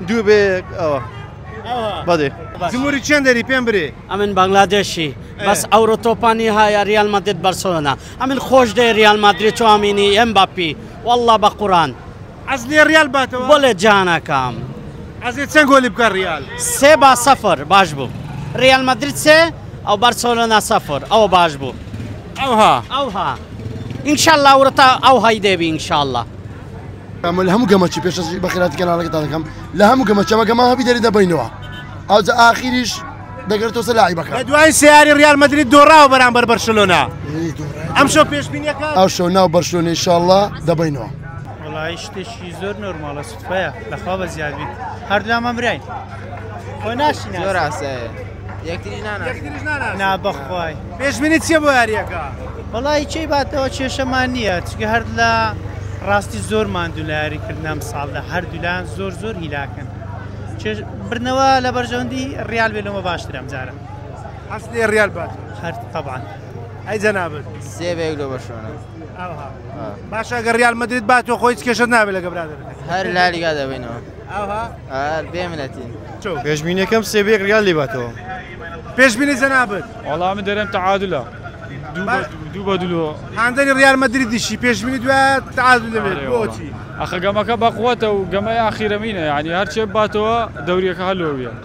دوو بێ ئەوە بەدێ زموری چەند دەری پێم برێ ئەمن بەنگلادێشی بەس ئەوڕۆ تۆپانی هەیە ریال مادرید بەرسۆنا ئەمن خۆش دێ ریال مادرید چوامینی ئەمباپی والله بە قورآن ئەس لێ ریال باتەوە بۆڵێ جانەکەم ئەزێ چەند گۆلی بکە ریال 3-0 باش بوو ریال مادرید 3 ئەو بەرسۆلۆنا 0 ئەوە باش بوو ئەوها ئینشاءالله ئەوڕۆ تا ئەو هەی دێبی ئینشاءالله لە هەموو گەمەچی پێش بە خێراتی کەناڵەکەتان دەکەم لە هەموو گەمەچەمە گەما هەبی دەری دەبینەوە ئەوجا ئاخیریش دەگرێتەوە سەر لاعیبەکە لە دوای سیاری ریال مادرید دۆڕاوە بەرامبەر بەرشلۆنا ئەم شەو پێشبینیەکە ئەو شەو ناو بەرشلۆنە ئینشاءالله دەبینەوە وڵای شتێکی زۆر نۆرماڵە سوتفەیە لەخوا بە زیادبی هەردوو ئەمرین خۆی ناشینە زۆر ئاسایە یەکتری نا بەخوای پێشبینی چییە بۆ یاریەکە وڵی چی باتەوە کێشەمان نییە چکە هەر لە ڕاستی زۆر ماندوو لە یاریکردنم ساڵدا هەردوولان زۆر هیلاکن برنەوە لە بەرژەوەندی ڕیال بێلەوە باشترم جارە ئەس لێ ریال بات هەر طبعا ئەی جەنابەت سێ بێک لە بەشۆنە باشە گە ریال مادرید باتەوە خۆی هیچ کێشە نابێت لەگە برادەرەکە هەر لالیگا دەبینەوە ئەوها بێ منەتین پێشبینیەکەم سێ بێک ریال لێ باتەوە پێشبینی جەنابەت وەڵامی دەرێم تەعادولە دوو بە دوو هاندەری ریال مادریدیشی پێشبینی دوای تعادل دەبێت بۆچی ئەخە گەمەکە بەقوەتە و گەمەی ئاخیرەمینە یعنی هەرچێ باتەوە دەوریەکە هەلۆ بێت